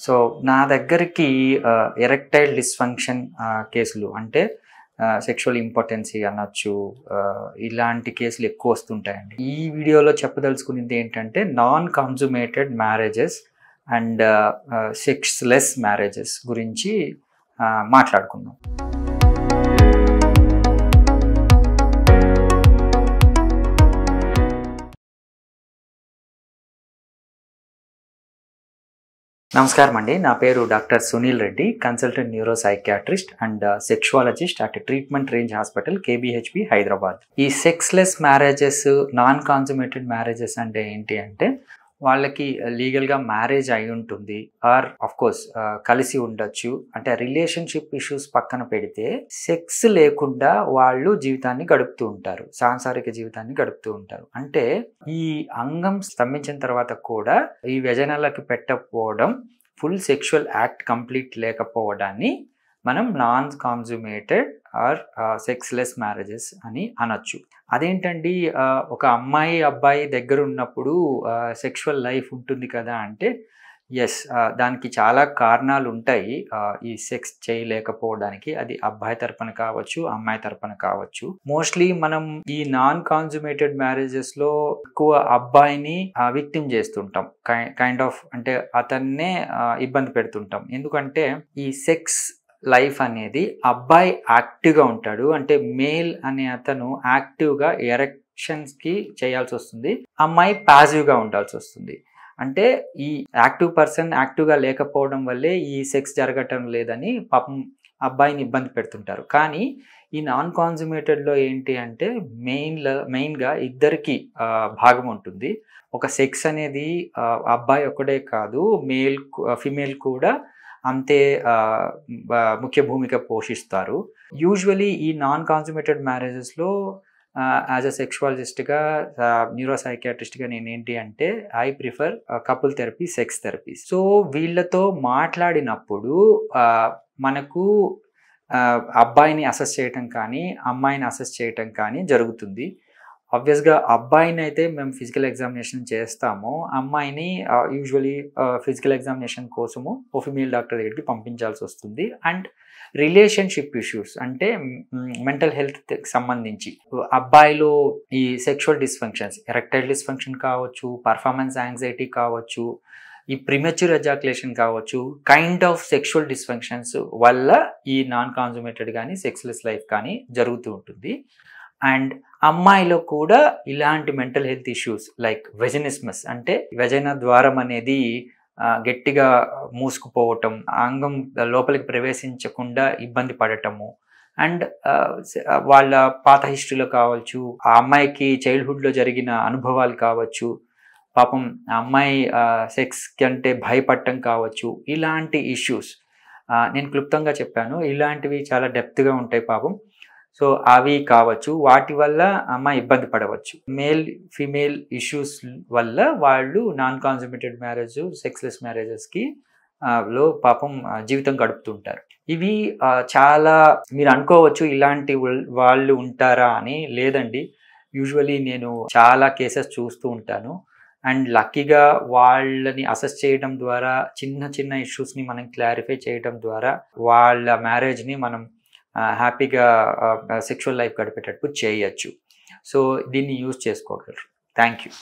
So నా దగ్గరికి erectile dysfunction కేసులు అంటే సెక్షువల్ ఇంపార్టెన్సీ అనొచ్చు, ఇలాంటి కేసులు ఎక్కువ వస్తుంటాయండి. ఈ వీడియోలో చెప్పదలుచుకునేది ఏంటంటే non consummated marriages and sexless marriages గురించి మాట్లాడుకుందాం. నమస్కారం అండి. నా పేరు doctor Sunil Reddy, consultant neuro psychiatrist and sexologist at treatment range hospital KBHP Hyderabad. ఈ sexless marriages, non consummated marriages అంటే ఏంటి అంటే వాళ్ళకి లీగల్గా మ్యారేజ్ అయి ఉంటుంది ఆర్ ఆఫ్ కోర్స్ కలిసి ఉండొచ్చు. అంటే రిలేషన్షిప్ ఇష్యూస్ పక్కన పెడితే సెక్స్ లేకుండా వాళ్ళు జీవితాన్ని గడుపుతూ ఉంటారు, సాంసారిక జీవితాన్ని గడుపుతూ ఉంటారు. అంటే ఈ అంగం స్తంభించిన తర్వాత కూడా ఈ వ్యజనాలకు పెట్టకపోవడం, ఫుల్ సెక్షువల్ యాక్ట్ కంప్లీట్ లేకపోవడాన్ని మనం నాన్ కాన్సుమేటెడ్ ఆర్ సెక్స్లెస్ మ్యారేజెస్ అని అనొచ్చు. అదేంటండి, ఒక అమ్మాయి అబ్బాయి దగ్గర ఉన్నప్పుడు సెక్షువల్ లైఫ్ ఉంటుంది కదా అంటే ఎస్, దానికి చాలా కారణాలు ఉంటాయి ఈ సెక్స్ చేయలేకపోవడానికి. అది అబ్బాయి తరపున కావచ్చు, అమ్మాయి తరపున కావచ్చు. మోస్ట్లీ మనం ఈ నాన్ కాన్సుమేటెడ్ మ్యారేజెస్లో ఎక్కువ అబ్బాయిని విక్టిమ్ చేస్తుంటాం, కైండ్ ఆఫ్ అంటే అతన్నే ఇబ్బంది పెడుతుంటాం. ఎందుకంటే ఈ సెక్స్ లైఫ్ అనేది అబ్బాయి యాక్టివ్గా ఉంటాడు, అంటే మేల్ అనే అతను యాక్టివ్గా ఎరెక్షన్స్కి చేయాల్సి వస్తుంది, అమ్మాయి ప్యాసివ్గా ఉండాల్సి వస్తుంది. అంటే ఈ యాక్టివ్ పర్సన్ యాక్టివ్గా లేకపోవడం వల్లే ఈ సెక్స్ జరగటం లేదని పాపం అబ్బాయిని ఇబ్బంది పెడుతుంటారు. కానీ ఈ నాన్ కాన్సుమేటెడ్లో ఏంటి అంటే మెయిన్గా ఇద్దరికి భాగం ఉంటుంది. ఒక సెక్స్ అనేది అబ్బాయి ఒక్కడే కాదు, ఫిమేల్ కూడా అంతే ముఖ్య భూమిక పోషిస్తారు. యూజువలీ ఈ నాన్ కాన్సుమేటెడ్ మ్యారేజెస్లో యాజ్ అ సెక్షువాలజిస్ట్గా, న్యూరో సైకియాట్రిస్ట్గా నేనేంటి అంటే I prefer couple therapy, sex therapy. So వీళ్ళతో మాట్లాడినప్పుడు మనకు అబ్బాయిని అసెస్ చేయటం కానీ అమ్మాయిని అసెస్ చేయటం కానీ జరుగుతుంది. ఆబ్వియస్గా అబ్బాయిని అయితే మేము ఫిజికల్ ఎగ్జామినేషన్ చేస్తాము, అమ్మాయిని యూజువలీ ఫిజికల్ ఎగ్జామినేషన్ కోసము ఓ ఫిమేల్ డాక్టర్ దగ్గరికి పంపించాల్సి వస్తుంది. అండ్ రిలేషన్షిప్ ఇష్యూస్ అంటే మెంటల్ హెల్త్కి సంబంధించి అబ్బాయిలో ఈ సెక్షువల్ డిస్ఫంక్షన్స్, ఎరెక్టైల్ డిస్ఫంక్షన్ కావచ్చు, పర్ఫార్మెన్స్ యాంగ్జైటీ కావచ్చు, ఈ ప్రిమెచ్యూర్ ఎజాక్యులేషన్ కావచ్చు, కైండ్ ఆఫ్ సెక్షువల్ డిస్ఫంక్షన్స్ వల్ల ఈ నాన్ కాన్సుమేటెడ్ కానీ సెక్స్లెస్ లైఫ్ కానీ జరుగుతూ ఉంటుంది. అండ్ అమ్మాయిలో కూడా ఇలాంటి మెంటల్ హెల్త్ ఇష్యూస్ లైక్ వెజనిస్మస్ అంటే వెజైనా ద్వారం అనేది గట్టిగా మూసుకుపోవటం, అంగం లోపలికి ప్రవేశించకుండా ఇబ్బంది పడటము, అండ్ వాళ్ళ పాత హిస్టరీలో కావచ్చు, ఆ అమ్మాయికి చైల్డ్హుడ్లో జరిగిన అనుభవాలు కావచ్చు, పాపం అమ్మాయి సెక్స్ కంటే భయపడటం కావచ్చు, ఇలాంటి ఇష్యూస్ నేను క్లుప్తంగా చెప్పాను. ఇలాంటివి చాలా డెప్త్గా ఉంటాయి పాపం. సో అవి కావచ్చు, వాటి వల్ల అమ్మాయి ఇబ్బంది పడవచ్చు. ఫీమేల్ ఇష్యూస్ వల్ల వాళ్ళు నాన్ కాన్సుమేటెడ్ మ్యారేజ్, సెక్స్లెస్ మ్యారేజెస్కి లో పాపం జీవితం గడుపుతుంటారు. ఇవి చాలా మీరు అనుకోవచ్చు ఇలాంటి వాళ్ళు ఉంటారా అని. లేదండి, యూజువలీ నేను చాలా కేసెస్ చూస్తూ ఉంటాను. అండ్ లక్కీగా వాళ్ళని అసెస్ చేయడం ద్వారా, చిన్న చిన్న ఇష్యూస్ని మనం క్లారిఫై చేయడం ద్వారా వాళ్ళ మ్యారేజ్ని మనం హ్యాపీగా సెక్షువల్ లైఫ్ గడిపేటట్టు చేయొచ్చు. సో దీన్ని యూజ్ చేసుకోగలరు. Thank you.